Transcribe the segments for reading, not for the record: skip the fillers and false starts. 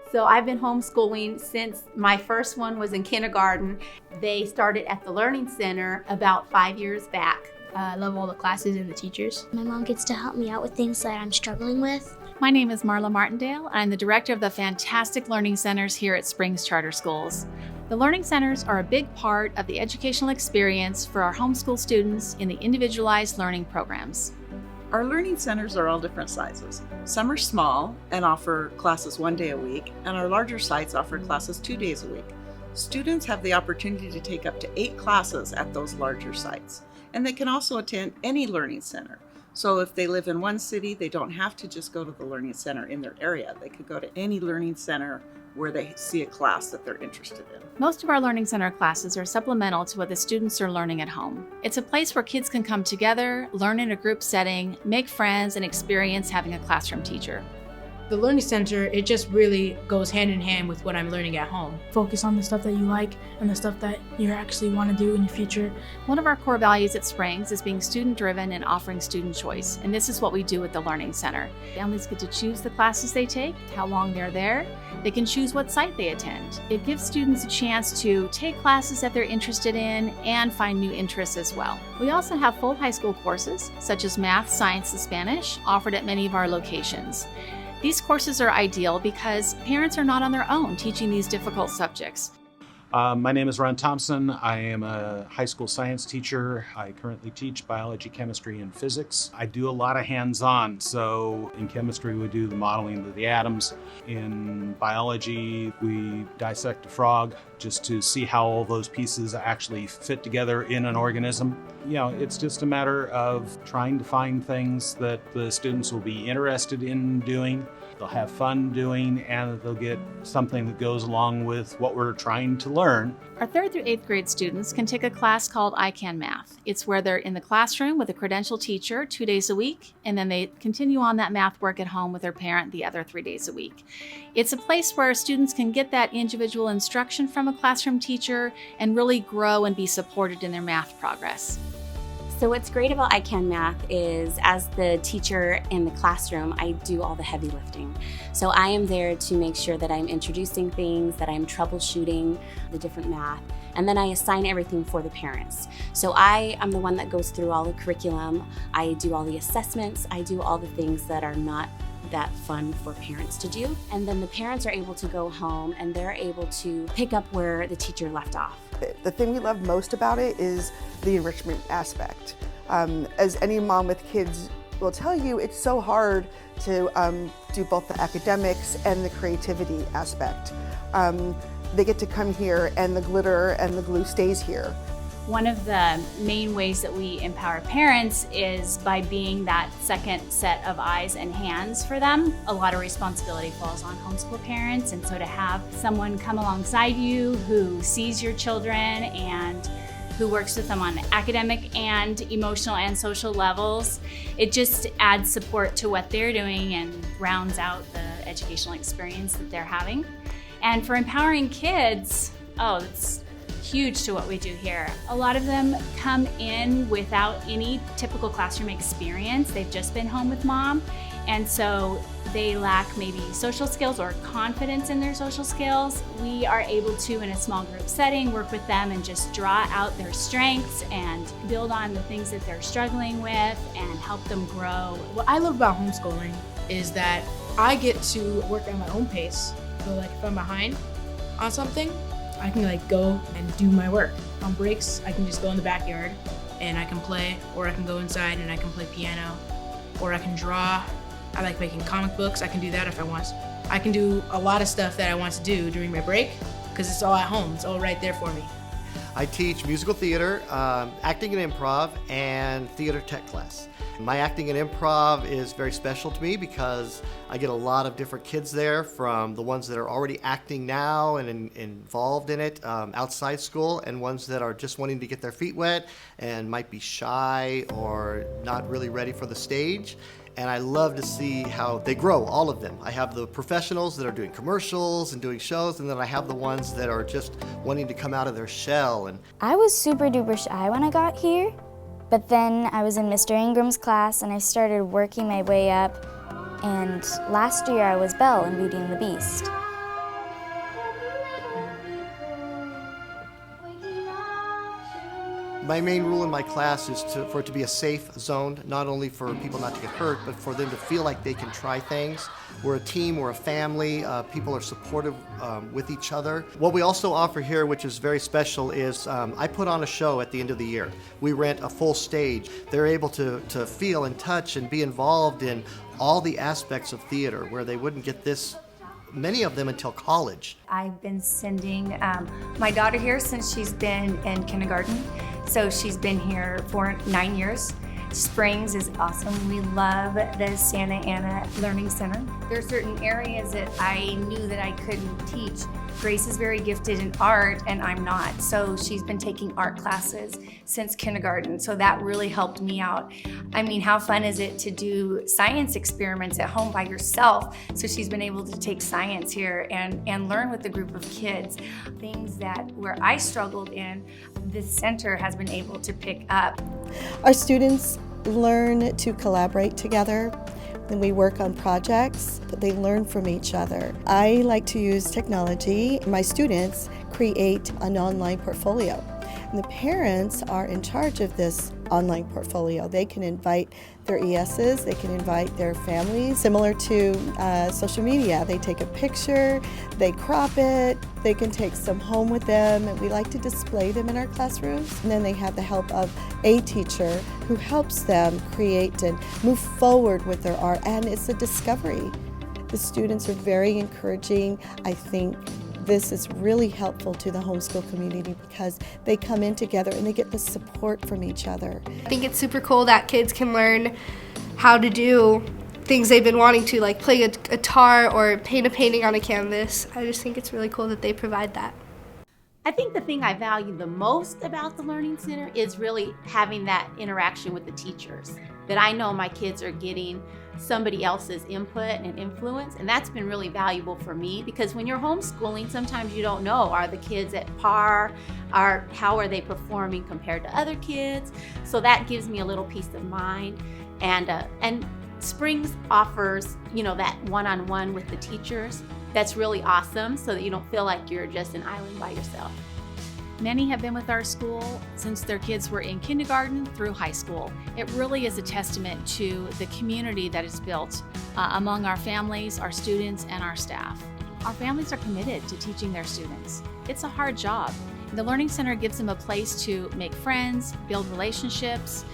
So I've been homeschooling since my first one was in kindergarten. They started at the Learning Center about 5 years back. I love all the classes and the teachers. My mom gets to help me out with things that I'm struggling with. My name is Marla Martindale. I'm the director of the fantastic learning centers here at Springs Charter Schools. The learning centers are a big part of the educational experience for our homeschool students in the individualized learning programs. Our learning centers are all different sizes. Some are small and offer classes 1 day a week, and our larger sites offer classes 2 days a week. Students have the opportunity to take up to 8 classes at those larger sites, and they can also attend any learning center. So if they live in one city, they don't have to just go to the learning center in their area. They could go to any learning center where they see a class that they're interested in. Most of our learning center classes are supplemental to what the students are learning at home. It's a place where kids can come together, learn in a group setting, make friends, and experience having a classroom teacher. The Learning Center, it just really goes hand in hand with what I'm learning at home. Focus on the stuff that you like and the stuff that you actually want to do in your future. One of our core values at Springs is being student-driven and offering student choice, and this is what we do at the Learning Center. Families get to choose the classes they take, how long they're there. They can choose what site they attend. It gives students a chance to take classes that they're interested in and find new interests as well. We also have full high school courses, such as math, science, and Spanish, offered at many of our locations. These courses are ideal because parents are not on their own teaching these difficult subjects. My name is Ron Thompson. I am a high school science teacher. I currently teach biology, chemistry, and physics. I do a lot of hands-on. So in chemistry, we do the modeling of the atoms. In biology, we dissect a frog just to see how all those pieces actually fit together in an organism. You know, it's just a matter of trying to find things that the students will be interested in doing, they'll have fun doing, and they'll get something that goes along with what we're trying to learn. Our 3rd through 8th grade students can take a class called I Can Math. It's where they're in the classroom with a credentialed teacher 2 days a week, and then they continue on that math work at home with their parent the other 3 days a week. It's a place where students can get that individual instruction from a classroom teacher and really grow and be supported in their math progress. So what's great about I Can Math is, as the teacher in the classroom, I do all the heavy lifting. So I am there to make sure that I'm introducing things, that I'm troubleshooting the different math, and then I assign everything for the parents. So I am the one that goes through all the curriculum, I do all the assessments, I do all the things that are not that fun for parents to do. And then the parents are able to go home and they're able to pick up where the teacher left off. The thing we love most about it is the enrichment aspect. As any mom with kids will tell you, it's so hard to do both the academics and the creativity aspect. They get to come here and the glitter and the glue stays here. One of the main ways that we empower parents is by being that second set of eyes and hands for them. A lot of responsibility falls on homeschool parents, and so to have someone come alongside you who sees your children and who works with them on academic and emotional and social levels, it just adds support to what they're doing and rounds out the educational experience that they're having. And for empowering kids, it's huge to what we do here. A lot of them come in without any typical classroom experience. They've just been home with mom, and so they lack maybe social skills or confidence in their social skills. We are able to, in a small group setting, work with them and just draw out their strengths and build on the things that they're struggling with and help them grow. What I love about homeschooling is that I get to work at my own pace. So like if I'm behind on something, I can go and do my work. On breaks, I can just go in the backyard and I can play, or I can go inside and I can play piano, or I can draw. I like making comic books. I can do that if I want. I can do a lot of stuff that I want to do during my break because it's all at home. It's all right there for me. I teach musical theater, acting and improv, and theater tech class. My acting and improv is very special to me because I get a lot of different kids there, from the ones that are already acting now and involved in it outside school, and ones that are just wanting to get their feet wet and might be shy or not really ready for the stage. And I love to see how they grow, all of them. I have the professionals that are doing commercials and doing shows, and then I have the ones that are just wanting to come out of their shell. And I was super duper shy when I got here, but then I was in Mr. Ingram's class and I started working my way up, and last year I was Belle in Beauty and the Beast. My main rule in my class is for it to be a safe zone, not only for people not to get hurt, but for them to feel like they can try things. We're a team, we're a family, people are supportive with each other. What we also offer here, which is very special, is I put on a show at the end of the year. We rent a full stage. They're able to feel and touch and be involved in all the aspects of theater, where they wouldn't get this, many of them, until college. I've been sending my daughter here since she's been in kindergarten. So she's been here for 9 years. Springs is awesome. We love the Santa Ana Learning Center. There are certain areas that I knew that I couldn't teach. Grace is very gifted in art and I'm not. So she's been taking art classes since kindergarten. So that really helped me out. I mean, how fun is it to do science experiments at home by yourself? So she's been able to take science here and learn with a group of kids. Things that where I struggled in, this center has been able to pick up. Our students learn to collaborate together. And we work on projects, but they learn from each other. I like to use technology. My students create an online portfolio. And the parents are in charge of this online portfolio. They can invite their ESs, they can invite their families. Similar to social media, they take a picture, they crop it, they can take some home with them, and we like to display them in our classrooms. And then they have the help of a teacher who helps them create and move forward with their art, and it's a discovery. The students are very encouraging. I think this is really helpful to the homeschool community because they come in together and they get the support from each other. I think it's super cool that kids can learn how to do things they've been wanting to, like play a guitar or paint a painting on a canvas. I just think it's really cool that they provide that. I think the thing I value the most about the Learning Center is really having that interaction with the teachers. That I know my kids are getting somebody else's input and influence, and that's been really valuable for me because when you're homeschooling, sometimes you don't know, are the kids at par? How are they performing compared to other kids? So that gives me a little peace of mind. And Springs offers, that one-on-one with the teachers. That's really awesome so that you don't feel like you're just an island by yourself. Many have been with our school since their kids were in kindergarten through high school. It really is a testament to the community that is built among our families, our students, and our staff. Our families are committed to teaching their students. It's a hard job. The Learning Center gives them a place to make friends, build relationships,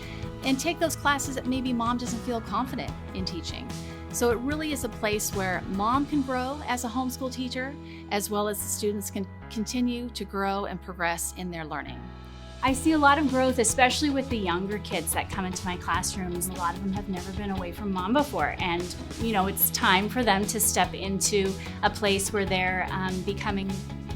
and take those classes that maybe mom doesn't feel confident in teaching. So it really is a place where mom can grow as a homeschool teacher, as well as the students can continue to grow and progress in their learning. I see a lot of growth, especially with the younger kids that come into my classrooms. A lot of them have never been away from mom before, and it's time for them to step into a place where they're becoming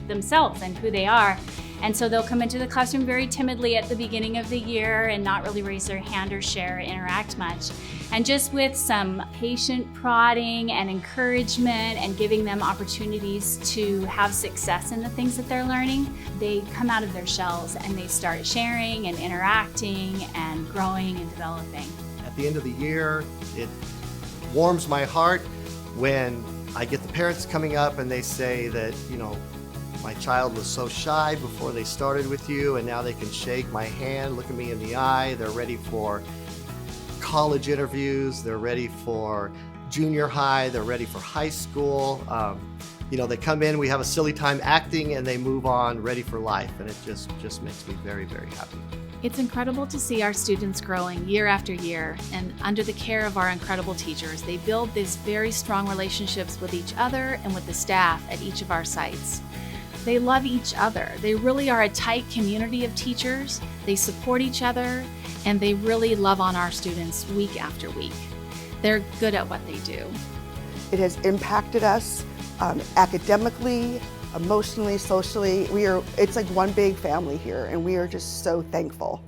themselves and who they are. And so they'll come into the classroom very timidly at the beginning of the year and not really raise their hand or share or interact much. And just with some patient prodding and encouragement and giving them opportunities to have success in the things that they're learning, they come out of their shells and they start sharing and interacting and growing and developing. At the end of the year, it warms my heart when I get the parents coming up and they say that, my child was so shy before they started with you, and now they can shake my hand, look at me in the eye. They're ready for college interviews. They're ready for junior high. They're ready for high school. They come in, we have a silly time acting, and they move on, ready for life. And it just makes me very, very happy. It's incredible to see our students growing year after year, and under the care of our incredible teachers, they build these very strong relationships with each other and with the staff at each of our sites. They love each other. They really are a tight community of teachers. They support each other, and they really love on our students week after week. They're good at what they do. It has impacted us academically, emotionally, socially. It's like one big family here, and we are just so thankful.